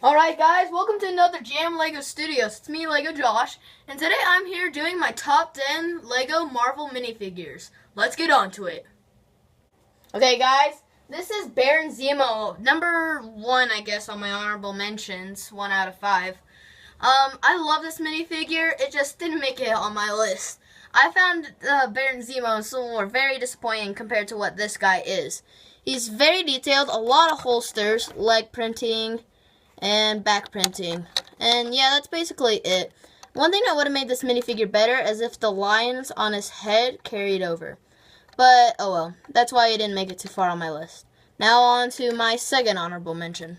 Alright guys, welcome to another Jam Lego Studios. It's me, Lego Josh, and today I'm here doing my top 10 Lego Marvel minifigures. Let's get on to it. Okay guys, this is Baron Zemo, number 1 I guess on my honorable mentions, 1 out of 5. I love this minifigure, it just didn't make it on my list. I found Baron Zemo very disappointing compared to what this guy is. He's very detailed, a lot of holsters, leg printing, and back printing. And yeah, that's basically it. One thing that would have made this minifigure better is if the lines on his head carried over. But, oh well. That's why he didn't make it too far on my list. Now on to my second honorable mention.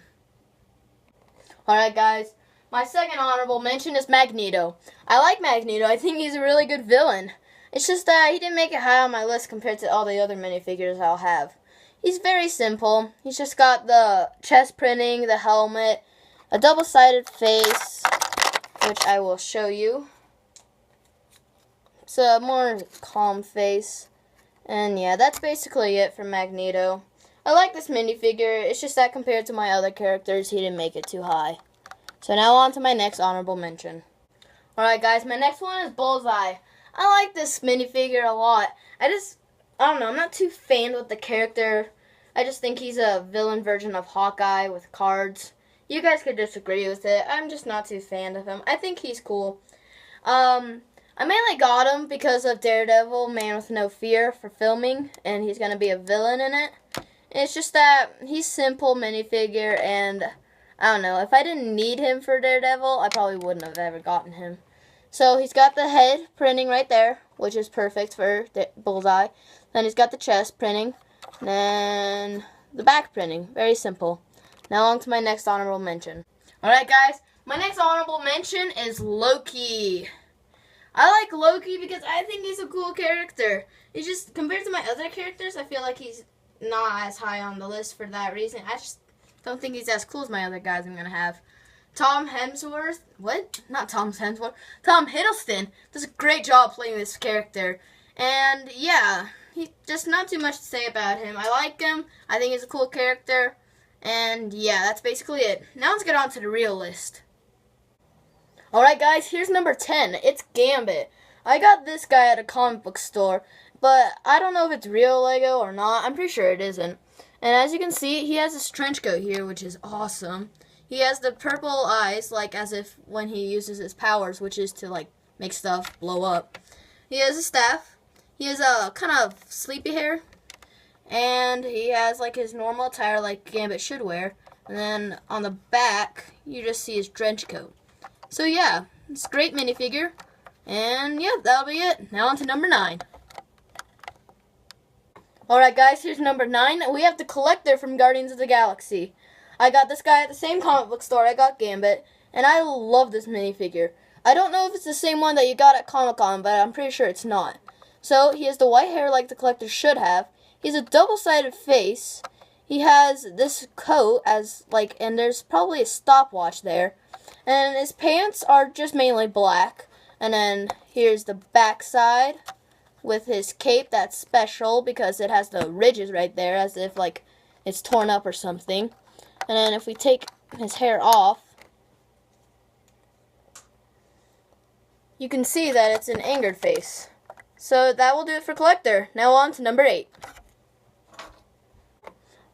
Alright guys, my second honorable mention is Magneto. I like Magneto. I think he's a really good villain. It's just that he didn't make it high on my list compared to all the other minifigures I'll have. He's very simple. He's just got the chest printing, the helmet, a double-sided face, which I will show you. It's a more calm face. And yeah, that's basically it for Magneto. I like this minifigure. It's just that compared to my other characters, he didn't make it too high. So now on to my next honorable mention. Alright guys, my next one is Bullseye. I like this minifigure a lot. I don't know, I'm not too fan with the character. I just think he's a villain version of Hawkeye with cards. You guys could disagree with it. I'm just not too fan of him. I think he's cool. I mainly got him because of Daredevil, Man with No Fear for filming, and he's going to be a villain in it. And it's just that he's simple minifigure, and I don't know. If I didn't need him for Daredevil, I probably wouldn't have ever gotten him. So he's got the head printing right there, which is perfect for Bullseye. Then he's got the chest printing. And then the back printing. Very simple. Now on to my next honorable mention. Alright guys, my next honorable mention is Loki. I like Loki because I think he's a cool character. It's just, compared to my other characters, I feel like he's not as high on the list for that reason. I just don't think he's as cool as my other guys I'm going to have. Tom Hemsworth, Not Tom Hemsworth. Tom Hiddleston does a great job playing this character. And yeah, he's just not too much to say about him. I like him. I think he's a cool character. And yeah, that's basically it. Now let's get on to the real list. Alright guys, here's number 10. It's Gambit. I got this guy at a comic book store, but I don't know if it's real Lego or not. I'm pretty sure it isn't. And as you can see, he has this trench coat here, which is awesome. He has the purple eyes, like as if when he uses his powers, which is to like make stuff blow up. He has a staff. He has a kind of sleepy hair. And he has like his normal attire like Gambit should wear. And then on the back, you just see his trench coat. So yeah, it's a great minifigure. And yeah, that'll be it. Now on to number 9. Alright guys, here's number 9. We have the Collector from Guardians of the Galaxy. I got this guy at the same comic book store I got Gambit. And I love this minifigure. I don't know if it's the same one that you got at Comic-Con, but I'm pretty sure it's not. So he has the white hair like the Collector should have. He has a double-sided face. He has this coat and there's probably a stopwatch there. And his pants are just mainly black. And then here's the back side with his cape that's special because it has the ridges right there as if like it's torn up or something. And then if we take his hair off, you can see that it's an angered face. So that will do it for Collector. Now on to number 8.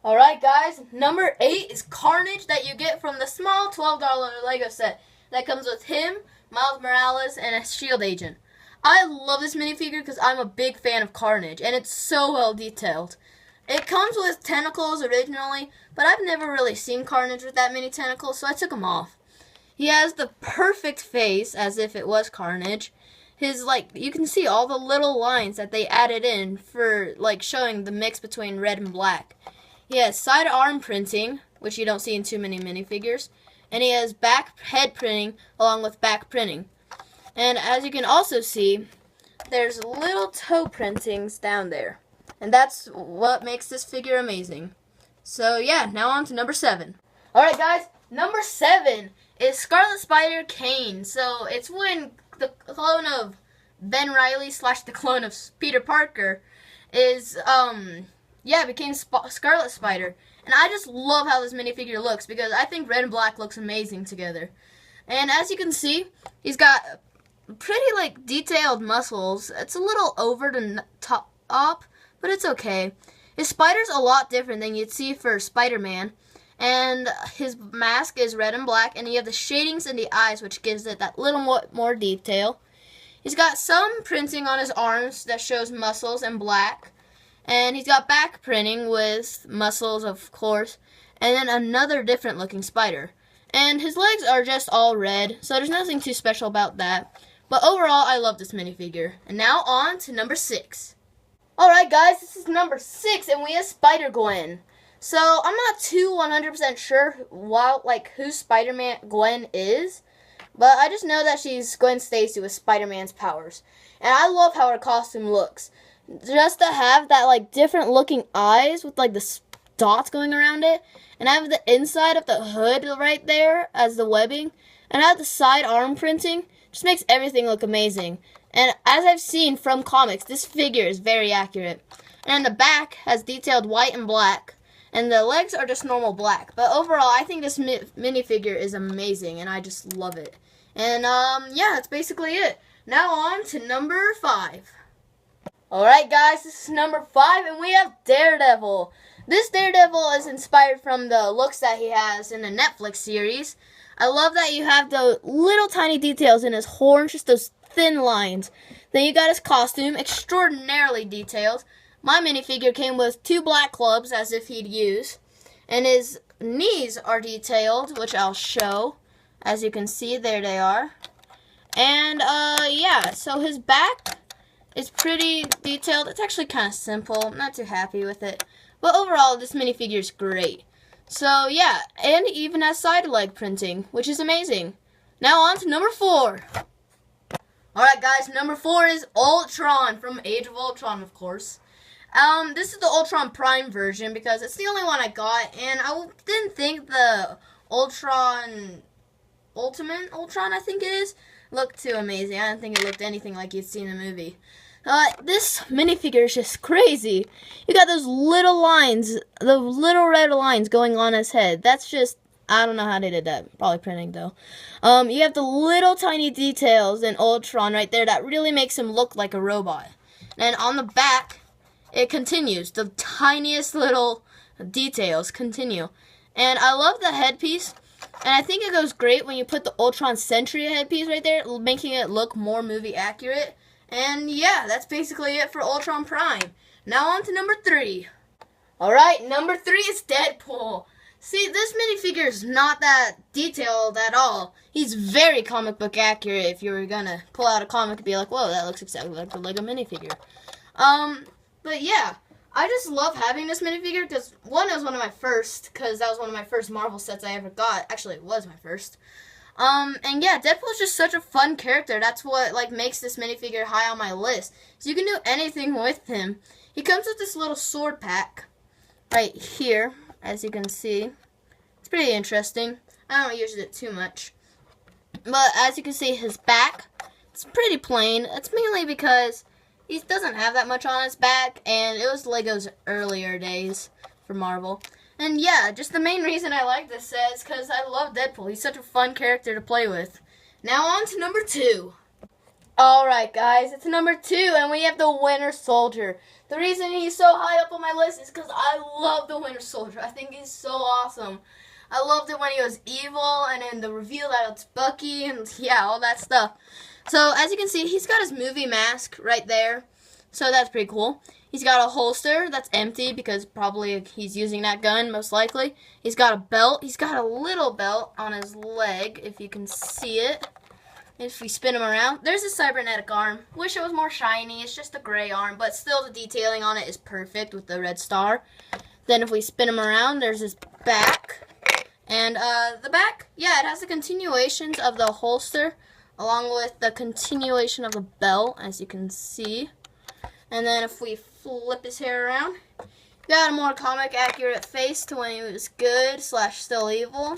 Alright guys, number 8 is Carnage that you get from the small $12 Lego set that comes with him, Miles Morales, and a S.H.I.E.L.D. agent. I love this minifigure because I'm a big fan of Carnage, and it's so well detailed. It comes with tentacles originally, but I've never really seen Carnage with that many tentacles, so I took them off. He has the perfect face, as if it was Carnage. You can see all the little lines that they added in for, showing the mix between red and black. He has side arm printing, which you don't see in too many minifigures. And he has back head printing along with back printing. And as you can also see, there's little toe printings down there. And that's what makes this figure amazing. So yeah, now on to number 7. Alright guys, number 7 is Scarlet Spider Kane. So it's when the clone of Ben Reilly / the clone of Peter Parker is yeah, became Scarlet Spider. And I just love how this minifigure looks because I think red and black looks amazing together. And as you can see, he's got pretty like detailed muscles. It's a little over the top, but it's okay. His spider's a lot different than you'd see for Spider-Man. And his mask is red and black, and you have the shadings in the eyes, which gives it that little more detail. He's got some printing on his arms that shows muscles in black. And he's got back printing with muscles, of course. And then another different looking spider. And his legs are just all red, so there's nothing too special about that. But overall, I love this minifigure. And now on to number 6. Alright guys, this is number 6, and we have SpiderGwen. So, I'm not too 100% sure who Spider-Gwen is. But I just know that she's Gwen Stacy with Spider-Man's powers. And I love how her costume looks. Just to have that like different looking eyes with like the dots going around it, and I have the inside of the hood right there as the webbing, and I have the side arm printing, just makes everything look amazing. And as I've seen from comics, this figure is very accurate. And the back has detailed white and black, and the legs are just normal black. But overall, I think this minifigure is amazing, and I just love it. And yeah, that's basically it. Now on to number 5. Alright guys, this is number 5, and we have Daredevil. This Daredevil is inspired from the looks that he has in the Netflix series. I love that you have the little tiny details in his horns, just those thin lines. Then you got his costume, extraordinarily detailed. My minifigure came with 2 black clubs, as if he'd use. And his knees are detailed, which I'll show. As you can see, there they are. And, yeah, so his back is pretty detailed. It's actually kind of simple. I'm not too happy with it. But overall, this minifigure is great. So, yeah, and he even has side leg printing, which is amazing. Now on to number 4. Alright, guys, number 4 is Ultron from Age of Ultron, of course. This is the Ultron Prime version because it's the only one I got, and I didn't think the Ultron Ultimate Ultron, I think it is, looked too amazing. I didn't think it looked anything like you'd seen in the movie. This minifigure is just crazy. You got those little lines, the little red lines going on his head. That's just, I don't know how they did that. Probably printing though. You have the little tiny details in Ultron right there that really makes him look like a robot. And on the back, it continues. The tiniest little details continue. And I love the headpiece. And I think it goes great when you put the Ultron Centurion headpiece right there, making it look more movie accurate. And yeah, that's basically it for Ultron Prime. Now on to number 3. Alright, number 3 is Deadpool. See, this minifigure is not that detailed at all. He's very comic book accurate if you were gonna pull out a comic and be like, whoa, that looks exactly like the Lego minifigure. But yeah, I just love having this minifigure because, one, it was one of my first, because that was one of my first Marvel sets I ever got. Actually, it was my first. And yeah, Deadpool's just such a fun character. That's what, like, makes this minifigure high on my list. So you can do anything with him. He comes with this little sword pack right here, as you can see. It's pretty interesting. I don't use it too much. But as you can see, his back, it's pretty plain. It's mainly because he doesn't have that much on his back, and it was Lego's earlier days for Marvel. And yeah, just the main reason I like this set is because I love Deadpool. He's such a fun character to play with. Now on to number 2. Alright guys, it's number 2, and we have the Winter Soldier. The reason he's so high up on my list is because I love the Winter Soldier. I think he's so awesome. I loved it when he was evil, and then the reveal that it's Bucky, and yeah, all that stuff. So, as you can see, he's got his movie mask right there. So that's pretty cool. He's got a holster that's empty because probably he's using that gun, most likely. He's got a belt. He's got a little belt on his leg, if you can see it. If we spin him around, there's his cybernetic arm. Wish it was more shiny. It's just a gray arm, but still the detailing on it is perfect with the red star. Then if we spin him around, there's his back. And the back, yeah, it has the continuations of the holster along with the continuation of the belt, as you can see. And then if we flip his hair around, got a more comic accurate face to when he was good / still evil.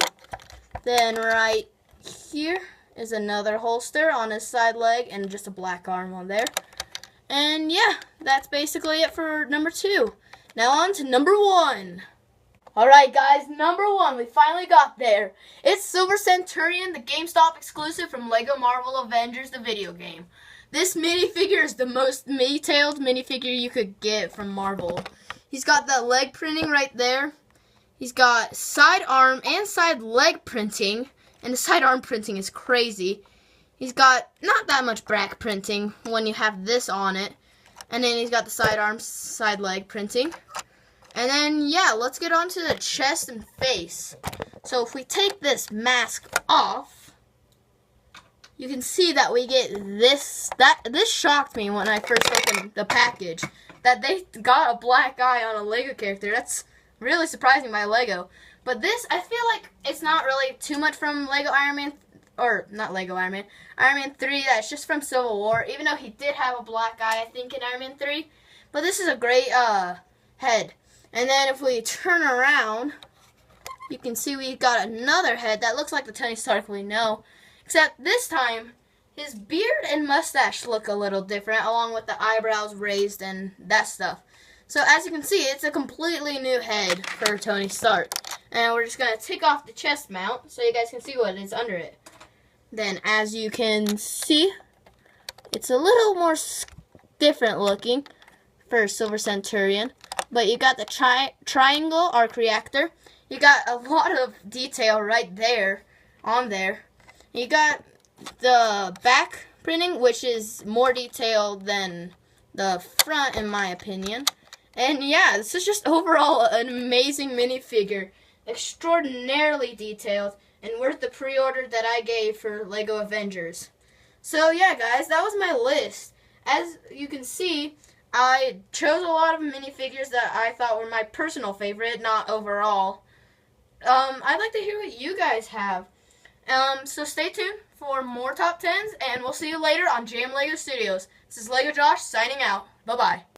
Then right here is another holster on his side leg and just a black arm on there. And yeah, that's basically it for number 2. Now on to number 1. Alright guys, number 1, we finally got there. It's Silver Centurion, the GameStop exclusive from LEGO Marvel Avengers, the video game. This minifigure is the most detailed minifigure you could get from Marvel. He's got that leg printing right there. He's got side arm and side leg printing, and the side arm printing is crazy. He's got not that much back printing when you have this on it. And then he's got the side arm, side leg printing. And then, yeah, let's get on to the chest and face. So if we take this mask off, you can see that we get this. This shocked me when I first opened the package, that they got a black eye on a LEGO character. That's really surprising by LEGO. But this, I feel like it's not really too much from LEGO Iron Man, or not LEGO Iron Man, Iron Man 3, that's just from Civil War, even though he did have a black eye, I think, in Iron Man 3. But this is a great head. And then if we turn around, you can see we got another head that looks like the Tony Stark we know. Except this time, his beard and mustache look a little different, along with the eyebrows raised and that stuff. So as you can see, it's a completely new head for Tony Stark. And we're just going to take off the chest mount so you guys can see what is under it. Then as you can see, it's a little more different looking for Silver Centurion. But you got the triangle arc reactor. You got a lot of detail right there, on there. You got the back printing, which is more detailed than the front, in my opinion. And yeah, this is just overall an amazing minifigure. Extraordinarily detailed, and worth the pre-order that I gave for LEGO Avengers. So yeah, guys, that was my list. As you can see, I chose a lot of minifigures that I thought were my personal favorite, not overall. I'd like to hear what you guys have. So stay tuned for more top 10s, and we'll see you later on JM LEGO Studios. This is LEGO Josh signing out. Bye-bye.